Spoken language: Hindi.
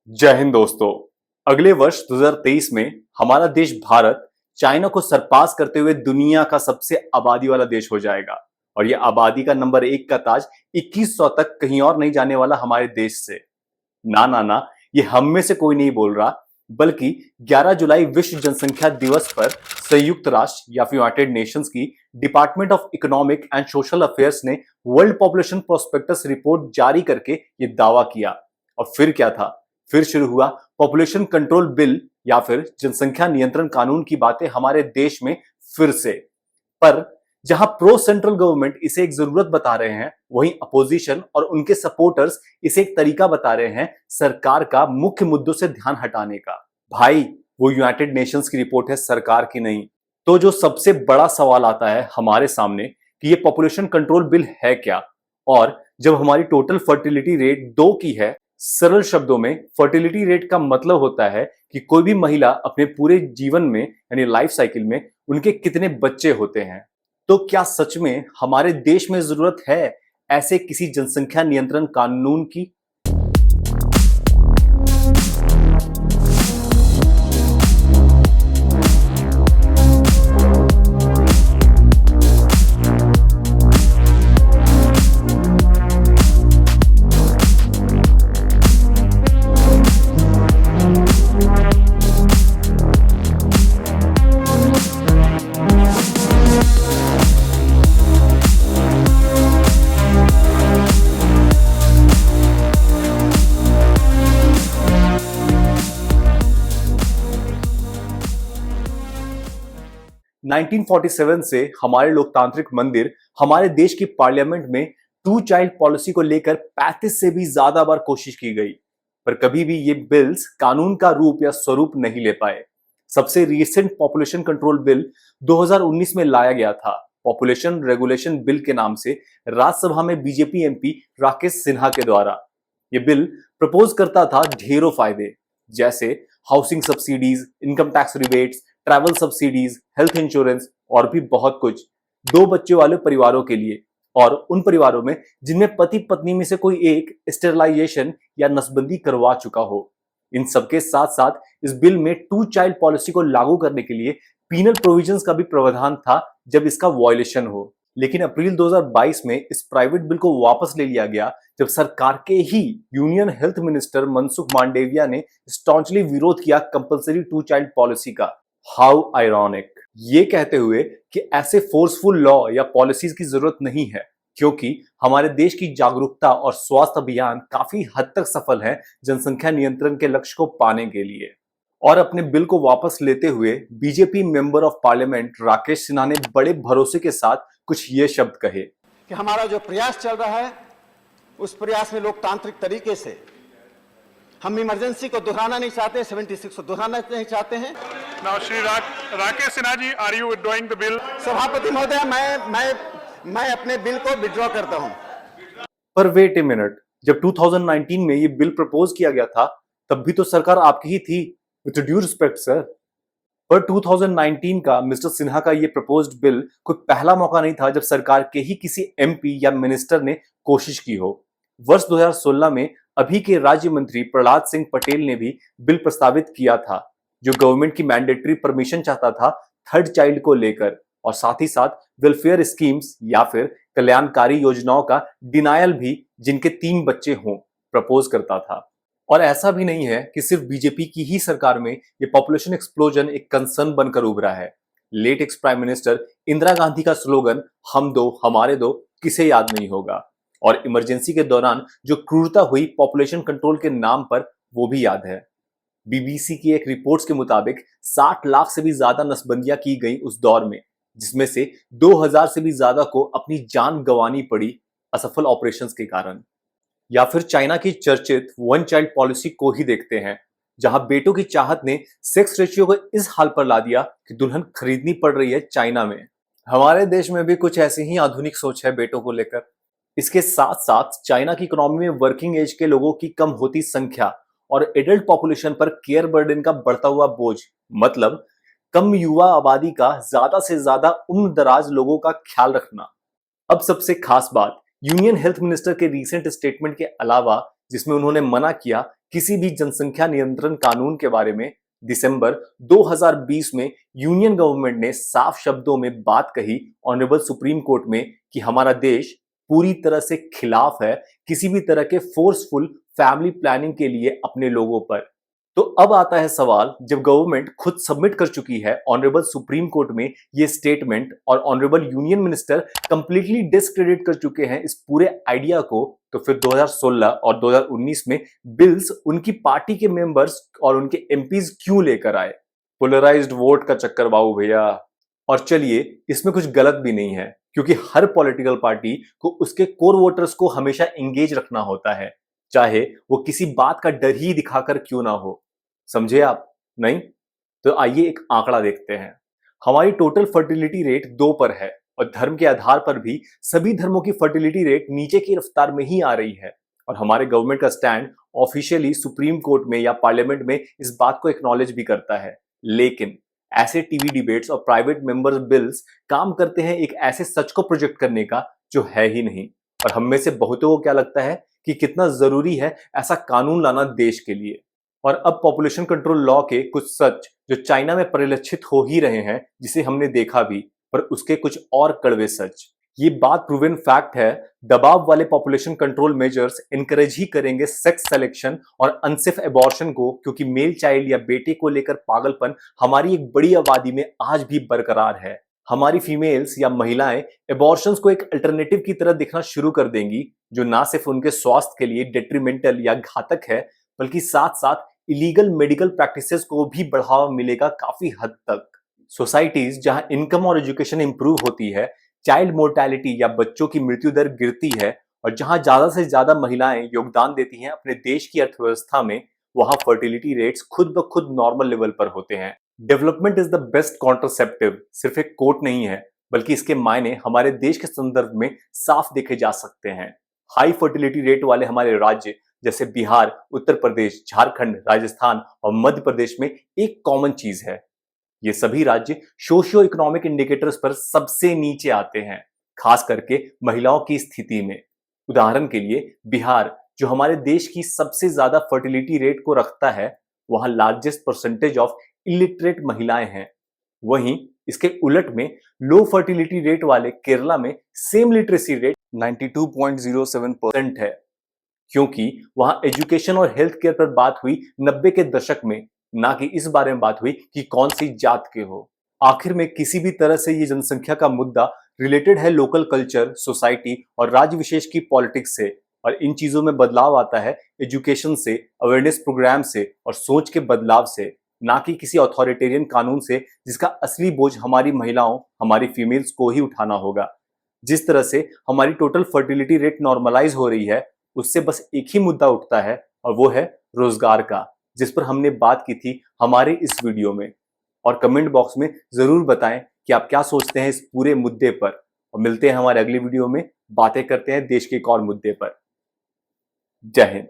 जय हिंद दोस्तों। अगले वर्ष 2023 में हमारा देश भारत चाइना को सरपास करते हुए दुनिया का सबसे आबादी वाला देश हो जाएगा। और यह आबादी का नंबर 1 का ताज 2100 तक कहीं और नहीं जाने वाला हमारे देश से। ना ना ना, ये हम में से कोई नहीं बोल रहा, बल्कि 11 जुलाई विश्व जनसंख्या दिवस पर संयुक्त राष्ट्र या फिर यूनाइटेड नेशंस की department of economic and social affairs ने वर्ल्ड पॉपुलेशन प्रोस्पेक्टस रिपोर्ट जारी करके ये दावा किया। और फिर क्या था, फिर शुरू हुआ पॉपुलेशन कंट्रोल बिल या फिर जनसंख्या नियंत्रण कानून की बातें हमारे देश में फिर से। पर जहां प्रो सेंट्रल गवर्नमेंट इसे एक जरूरत बता रहे हैं, वहीं अपोजिशन और उनके सपोर्टर्स इसे एक तरीका बता रहे हैं सरकार का मुख्य मुद्दों से ध्यान हटाने का। भाई, वो यूनाइटेड नेशंस की रिपोर्ट है, सरकार की नहीं। तो जो सबसे बड़ा सवाल आता है हमारे सामने कि ये पॉपुलेशन कंट्रोल बिल है क्या, और जब हमारी टोटल फर्टिलिटी रेट 2 की है। सरल शब्दों में फर्टिलिटी रेट का मतलब होता है कि कोई भी महिला अपने पूरे जीवन में यानी लाइफ साइकिल में उनके कितने बच्चे होते हैं। तो क्या सच में हमारे देश में जरूरत है ऐसे किसी जनसंख्या नियंत्रण कानून की? 1947 से हमारे लोकतांत्रिक मंदिर हमारे देश की पार्लियामेंट में 2 चाइल्ड पॉलिसी को लेकर 35 से भी ज्यादा बार कोशिश की गई, पर कभी भी ये बिल्स कानून का रूप या स्वरूप नहीं ले पाए। सबसे रीसेंट पॉपुलेशन कंट्रोल बिल 2019 में लाया गया था, पॉपुलेशन रेगुलेशन बिल के नाम से, राज्यसभा में बीजेपी एमपी राकेश सिन्हा के द्वारा। यह बिल प्रपोज करता था ढेरों फायदे, जैसे housing subsidies, income tax rebates, travel subsidies, health insurance और भी बहुत कुछ 2 बच्चों वाले परिवारों के लिए, और उन परिवारों में जिनमें पति पत्नी में से कोई एक स्टेरलाइजेशन या नसबंदी करवा चुका हो। इन सबके साथ साथ इस बिल में 2 चाइल्ड पॉलिसी को लागू करने के लिए पीनल प्रोविजंस का भी प्रावधान था जब इसका वायलेशन हो। लेकिन अप्रैल 2022 में इस प्राइवेट बिल को वापस ले लिया गया, जब सरकार के ही यूनियन हेल्थ मिनिस्टर मनसुख मांडेविया ने स्टॉन्चली विरोध किया कंपलसरी 2 चाइल्ड पॉलिसी का। हाउ आयरॉनिक, ये कहते हुए कि ऐसे फोर्सफुल लॉ या पॉलिसीज की जरूरत नहीं है, क्योंकि हमारे देश की जागरूकता और स्वास्थ्य अभियान काफी हद तक सफल है जनसंख्या नियंत्रण के लक्ष्य को पाने के लिए। और अपने बिल को वापस लेते हुए BJP member of parliament Rakesh Sinha ने बड़े भरोसे के साथ कुछ ये शब्द कहे कि हमारा जो प्रयास चल रहा है, उस प्रयास में लोकतांत्रिक तरीके से हम इमरजेंसी को दोहराना नहीं चाहते, 76 को दोहराना नहीं चाहते हैं। Now, Shri Rakesh Sinha ji, are you withdrawing the bill? सभापति महोदय, मैं अपने बिल को विड्रॉ करता हूं। पर वेट ए मिनट, जब 2019 में ये बिल प्रपोज किया गया था, तब भी तो सरकार आपकी ही थी। विद ड्यू रिस्पेक्ट सर, पर 2019 का मिस्टर सिन्हा का ये प्रपोज्ड बिल कोई पहला मौका नहीं था जब सरकार के ही किसी एमपी या मिनिस्टर ने कोशिश की हो। वर्ष 2016 में अभी के राज्य मंत्री प्रहलाद सिंह पटेल ने भी बिल प्रस्तावित किया था, जो गवर्नमेंट की मैंडेटरी परमिशन चाहता था 3rd चाइल्ड को लेकर, और साथ ही साथ वेलफेयर स्कीम्स या फिर कल्याणकारी योजनाओं का डिनायल भी जिनके 3 बच्चे हों प्रपोज करता था। और ऐसा भी नहीं है कि सिर्फ बीजेपी की ही सरकार में ये पॉपुलेशन एक्सप्लोजन एक कंसर्न बनकर उभरा है। Late ex prime minister Indira Gandhi का स्लोगन हम दो हमारे दो किसे याद नहीं होगा, और इमरजेंसी के दौरान जो क्रूरता हुई पॉपुलेशन कंट्रोल के नाम पर, वो भी याद है। बीबीसी की एक रिपोर्ट्स के मुताबिक 60 लाख से भी ज्यादा नसबंदियां की गई उस दौर में, जिसमें से 2000 से भी ज्यादा को अपनी जान गंवानी पड़ी असफल ऑपरेशंस के कारण। या फिर चाइना की चर्चित 1 चाइल्ड पॉलिसी को ही देखते हैं, जहां बेटों की चाहत ने सेक्स रेशियो को इस हाल पर ला दिया कि दुल्हन खरीदनी पड़ रही है चाइना में। हमारे देश में भी कुछ ऐसी ही आधुनिक सोच है बेटों को लेकर। इसके साथ साथ चाइना की इकोनॉमी में वर्किंग एज के लोगों की कम होती संख्या और एडल्ट पॉपुलेशन पर केयर बर्डन का बढ़ता हुआ बोझ, मतलब कम युवा आबादी का ज्यादा से ज्यादा उम्र दराज लोगों का ख्याल रखना। अब सबसे खास बात, यूनियन हेल्थ मिनिस्टर के रीसेंट स्टेटमेंट के अलावा जिसमें उन्होंने मना किया किसी भी जनसंख्या नियंत्रण कानून के बारे में, दिसंबर 2020 में यूनियन गवर्नमेंट ने साफ शब्दों में बात कही ऑनरेबल सुप्रीम कोर्ट में कि हमारा देश पूरी तरह से खिलाफ है किसी भी तरह के फोर्सफुल फैमिली प्लानिंग के लिए अपने लोगों पर। तो अब आता है सवाल, जब गवर्नमेंट खुद सबमिट कर चुकी है ऑनरेबल सुप्रीम कोर्ट में ये स्टेटमेंट और honourable union minister completely discredit कर चुके हैं इस पूरे आइडिया को, तो फिर 2016 और 2019 में बिल्स उनकी पार्टी के मेंबर्स और उनके एमपीज क्यों लेकर आए? पोलराइज्ड वोट का चक्कर बाबू भैया। और चलिए, इसमें कुछ गलत भी नहीं है, क्योंकि हर पॉलिटिकल पार्टी को उसके कोर वोटर्स को हमेशा एंगेज रखना होता है, चाहे वो किसी बात का डर ही दिखाकर क्यों ना हो। समझे आप? नहीं? तो आइए एक आंकड़ा देखते हैं। हमारी टोटल फर्टिलिटी रेट 2 पर है और धर्म के आधार पर भी सभी धर्मों की फर्टिलिटी रेट नीचे की रफ्तार में ही आ रही है। और हमारे गवर्नमेंट का स्टैंड ऑफिशियली सुप्रीम कोर्ट में या पार्लियामेंट में इस बात को एक्नॉलेज भी करता है। लेकिन ऐसे टीवी डिबेट्स और प्राइवेट मेंबर्स बिल्स काम करते हैं एक ऐसे सच को प्रोजेक्ट करने का जो है ही नहीं। और हम में से बहुतों को क्या लगता है कि कितना जरूरी है ऐसा कानून लाना देश के लिए। और अब पॉपुलेशन कंट्रोल लॉ के कुछ सच जो चाइना में परिलक्षित हो ही रहे हैं, जिसे हमने देखा भी, पर उसके कुछ और कड़वे सच। ये बात प्रूवन फैक्ट है, दबाव वाले पॉपुलेशन कंट्रोल मेजर्स इनकरेज ही करेंगे सेक्स सिलेक्शन और अनसेफ एबॉर्शन को, क्योंकि मेल चाइल्ड या बेटे को लेकर पागलपन हमारी एक बड़ी आबादी में आज भी बरकरार है। हमारी फीमेल्स या महिलाएं एबॉर्शंस को एक अल्टरनेटिव की तरह दिखना शुरू कर देंगी, जो ना सिर्फ उनके स्वास्थ्य के लिए डेट्रीमेंटल या घातक है, बल्कि साथ साथ इलीगल मेडिकल प्रैक्टिसेस को भी बढ़ावा मिलेगा काफी हद तक। सोसाइटीज जहां इनकम और एजुकेशन इंप्रूव होती है, चाइल्ड मोर्टेलिटी या बच्चों की मृत्यु दर गिरती है, और जहां ज्यादा से ज्यादा महिलाएं योगदान देती हैं अपने देश की अर्थव्यवस्था में, वहां फर्टिलिटी रेट्स खुद ब खुद नॉर्मल लेवल पर होते हैं। Development is the best contraceptive सिर्फ एक कोट नहीं है, बल्कि इसके मायने हमारे देश के संदर्भ में साफ देखे जा सकते हैं। हाई फर्टिलिटी रेट वाले हमारे राज्य जैसे बिहार, उत्तर प्रदेश, झारखंड, राजस्थान और मध्य प्रदेश में एक कॉमन चीज है, ये सभी राज्य सोशियो इकोनॉमिक इंडिकेटर्स पर सबसे नीचे आते हैं, खास करके महिलाओं की स्थिति में। उदाहरण के लिए बिहार, जो हमारे देश की सबसे ज्यादा फर्टिलिटी रेट को रखता है, वहां लार्जेस्ट परसेंटेज ऑफ इलिटरेट महिलाएं हैं। वहीं इसके उलट में लो फर्टिलिटी रेट वाले केरला में सेम लिटरेसी रेट 92.07% है, क्योंकि वहां एजुकेशन और हेल्थ केयर पर बात हुई 90 के दशक में, ना कि इस बारे में बात हुई कि कौन सी जात के हो। आखिर में किसी भी तरह से ये जनसंख्या का मुद्दा रिलेटेड है लोकल कल्चर, सोसाइटी और राज्य विशेष की पॉलिटिक्स से, और इन चीजों में बदलाव आता है एजुकेशन से, अवेयरनेस प्रोग्राम से और सोच के बदलाव से, ना कि किसी अथॉरिटेरियन कानून से जिसका असली बोझ हमारी महिलाओं, हमारी फीमेल्स को ही उठाना होगा। जिस तरह से हमारी टोटल फर्टिलिटी रेट नॉर्मलाइज हो रही है, उससे बस एक ही मुद्दा उठता है, और वो है रोजगार का, जिस पर हमने बात की थी हमारे इस वीडियो में। और कमेंट बॉक्स में जरूर बताएं कि आप क्या सोचते हैं इस पूरे मुद्दे पर, और मिलते हैं हमारे अगली वीडियो में, बातें करते हैं देश के एक और मुद्दे पर। जय हिंद।